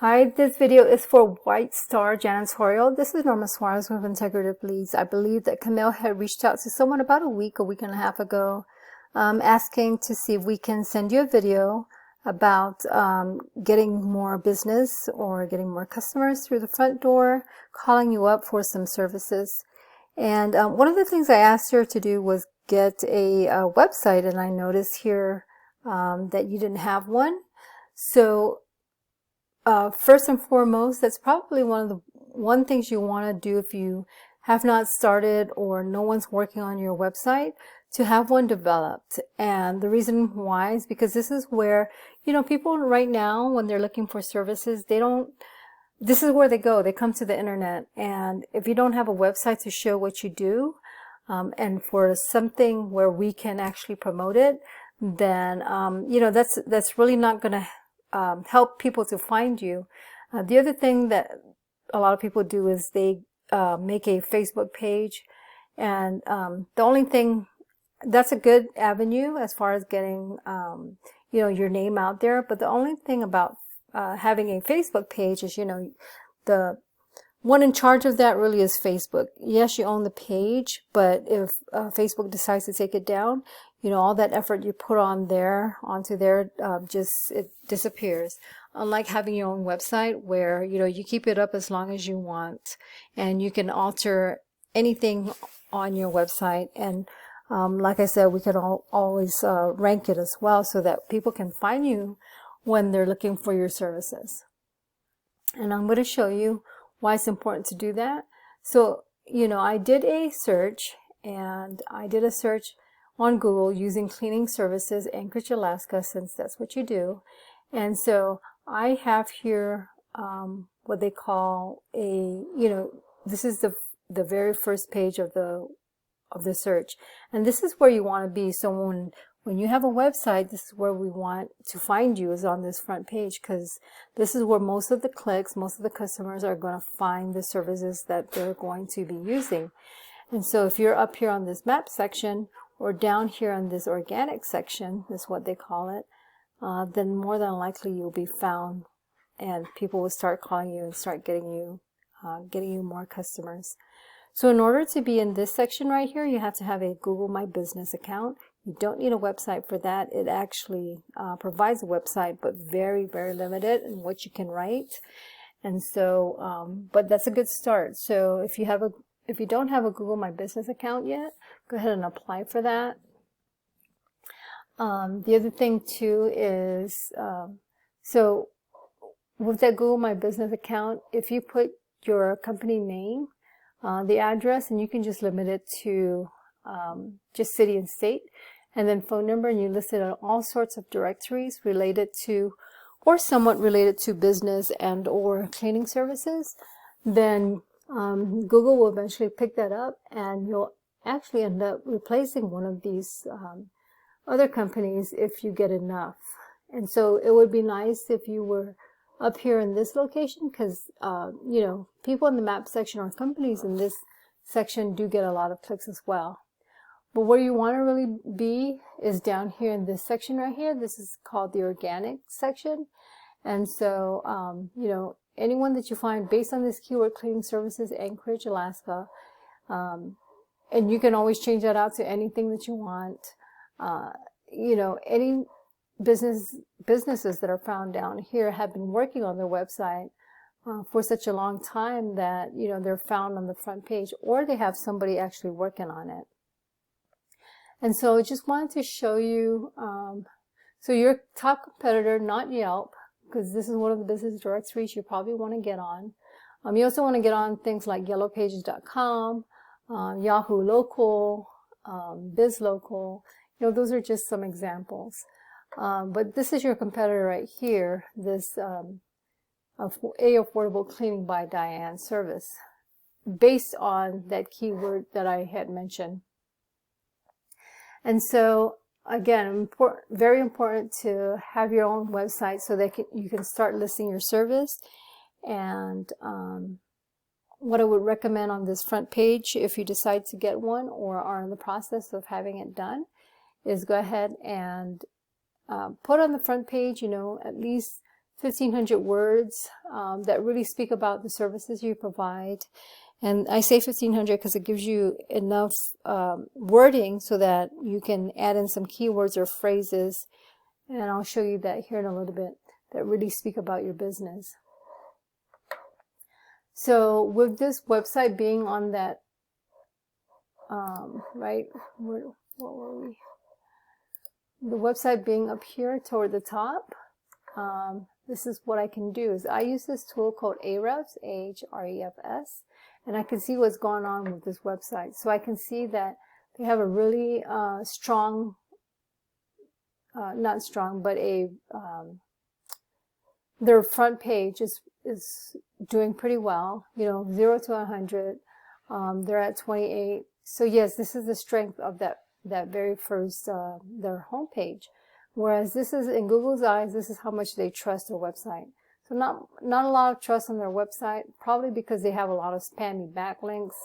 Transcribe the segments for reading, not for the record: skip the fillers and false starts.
Hi, this video is for White Star Janitorial. This is Norma with Integrative Leads. I believe that Camille had reached out to someone about a week and a half ago, asking to see if we can send you a video about getting more business or getting more customers through the front door, calling you up for some services. And one of the things I asked her to do was get a website, and I noticed here that you didn't have one. So first and foremost, that's probably one things you want to do if you have not started or no one's working on your website, to have one developed. And the reason why is because this is where, people right now, when they're looking for services, this is where they go. They come to the internet. And if you don't have a website to show what you do, and for something where we can actually promote it, then, that's really not going to help people to find you. The other thing that a lot of people do is they make a Facebook page, and the only thing that's a good avenue as far as getting your name out there. But the only thing about having a Facebook page is the one in charge of that really is Facebook. Yes, you own the page, but if Facebook decides to take it down, all that effort you put onto there, it disappears. Unlike having your own website where, you keep it up as long as you want, and you can alter anything on your website. And like I said, we can always rank it as well so that people can find you when they're looking for your services. And I'm going to show you why it's important to do that. So, I did a search, and I did a search on Google using cleaning services, Anchorage, Alaska, since that's what you do. And so I have here what they call this is the very first page of the search, and this is where you want to be. So when you have a website, this is where we want to find you, is on this front page, because this is where most of the clicks, most of the customers are going to find the services that they're going to be using. And so if you're up here on this map section, or down here on this organic section, is what they call it, then more than likely you'll be found, and people will start calling you and start getting you more customers. So in order to be in this section right here, you have to have a Google My Business account. You don't need a website for that. It actually provides a website, but very, very limited in what you can write. And so, but that's a good start. So if you don't have a Google My Business account yet, go ahead and apply for that. The other thing too is, so with that Google My Business account, if you put your company name, the address, and you can just limit it to just city and state, and then phone number, and you list it on all sorts of directories related to, or somewhat related to, business and or cleaning services, then Google will eventually pick that up, and you'll actually end up replacing one of these other companies if you get enough. And so it would be nice if you were up here in this location, because people in the map section or companies in this section do get a lot of clicks as well. But where you want to really be is down here in this section right here. This is called the organic section. And so anyone that you find based on this keyword, cleaning services, Anchorage, Alaska, and you can always change that out to anything that you want. Any businesses that are found down here have been working on their website for such a long time that they're found on the front page, or they have somebody actually working on it. And so I just wanted to show you, so your top competitor, not Yelp, because this is one of the business directories you probably want to get on. You also want to get on things like yellowpages.com, Yahoo Local, BizLocal. Those are just some examples. But this is your competitor right here, this Affordable Cleaning by Diane service, based on that keyword that I had mentioned. And so, again, very important to have your own website so that you can start listing your service. And what I would recommend on this front page, if you decide to get one or are in the process of having it done, is go ahead and put on the front page, at least 1,500 words that really speak about the services you provide. And I say 1,500 because it gives you enough wording so that you can add in some keywords or phrases. And I'll show you that here in a little bit, that really speak about your business. So with this website being on that, right, what were we? The website being up here toward the top, this is what I can do is I use this tool called Ahrefs, Ahrefs, and I can see what's going on with this website. So I can see that they have a really strong, not strong, but their front page is doing pretty well. You know, 0 to 100, they're at 28. So yes, this is the strength of that very first their homepage. Whereas this is, in Google's eyes, this is how much they trust their website. So not a lot of trust on their website, probably because they have a lot of spammy backlinks.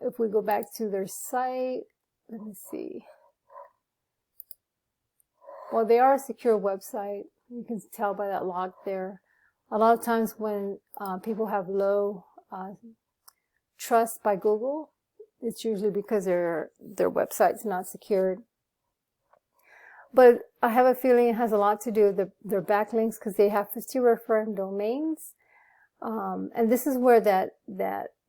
If we go back to their site, let me see. Well, they are a secure website. You can tell by that log there. A lot of times when people have low trust by Google, it's usually because their website's not secured. But I have a feeling it has a lot to do with their backlinks, because they have 50 referring domains. And this is where that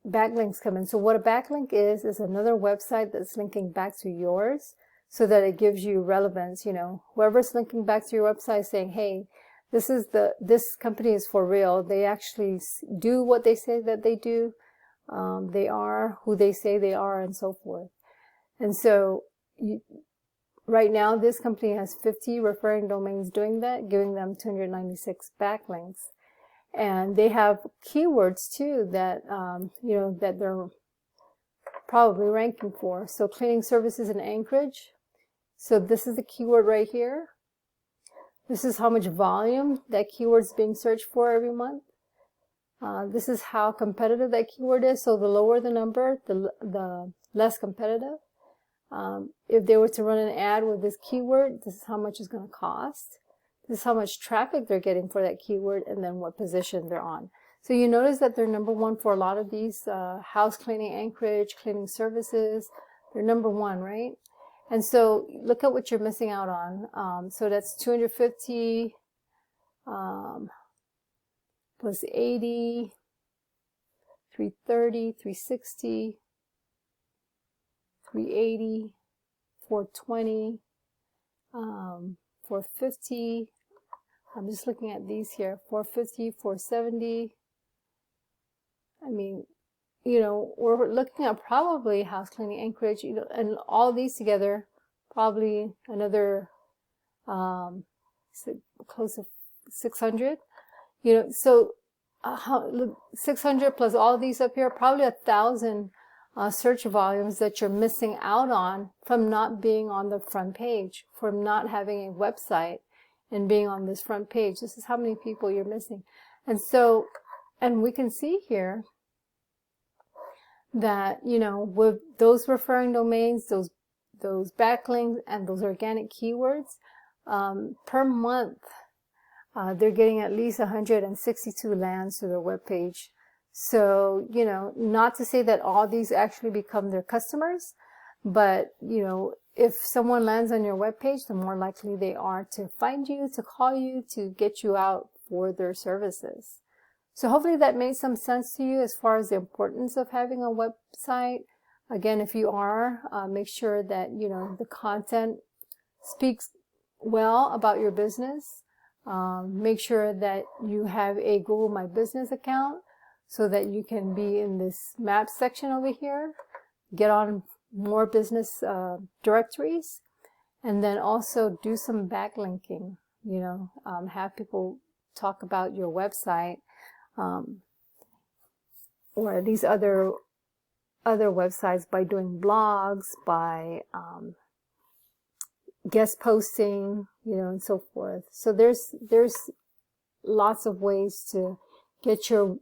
backlinks come in. So what a backlink is another website that's linking back to yours so that it gives you relevance. You know, whoever's linking back to your website saying, hey, this company is for real. They actually do what they say that they do. They are who they say they are, and so forth. And so right now, this company has 50 referring domains doing that, giving them 296 backlinks. And they have keywords too that, you know, that they're probably ranking for. So cleaning services in Anchorage. So this is the keyword right here. This is how much volume that keyword is being searched for every month. This is how competitive that keyword is. So the lower the number, the less competitive. If they were to run an ad with this keyword, this is how much it's going to cost. This is how much traffic they're getting for that keyword, and then what position they're on. So you notice that they're number one for a lot of these house cleaning, Anchorage, cleaning services. They're number one, right? And so look at what you're missing out on. So that's 250 plus 80, 330, 360, 380, 420, 450. I'm just looking at these here. 450, 470. I mean, you know, we're looking at probably house cleaning, Anchorage, you know, and all these together, probably another close to 600. You know, so 600 plus all these up here, probably 1,000 search volumes that you're missing out on from not being on the front page, from not having a website and being on this front page. This is how many people you're missing. And so, and we can see here that, you know, with those referring domains, those backlinks and those organic keywords, per month, they're getting at least 162 lands to their webpage. So, you know, not to say that all these actually become their customers, but, you know, if someone lands on your webpage, the more likely they are to find you, to call you, to get you out for their services. So hopefully that made some sense to you as far as the importance of having a website. Again, if you are, make sure that, you know, the content speaks well about your business. Make sure that you have a Google My Business account so that you can be in this map section over here, get on more business directories, and then also do some backlinking, you know, have people talk about your website, or these other websites by doing blogs, by guest posting, you know, and so forth. So there's lots of ways to get your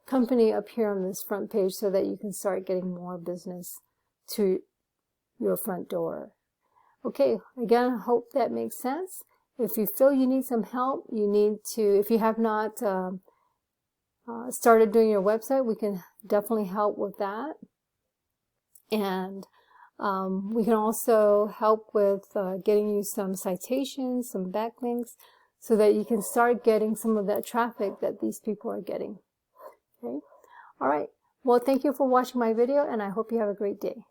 company up here on this front page so that you can start getting more business to your front door. Okay, again, I hope that makes sense. if you feel you need some help, you need to, if you have not started doing your website, we can definitely help with that. And we can also help with getting you some citations, some backlinks, so that you can start getting some of that traffic that these people are getting. Okay. All right. Well, thank you for watching my video, and I hope you have a great day.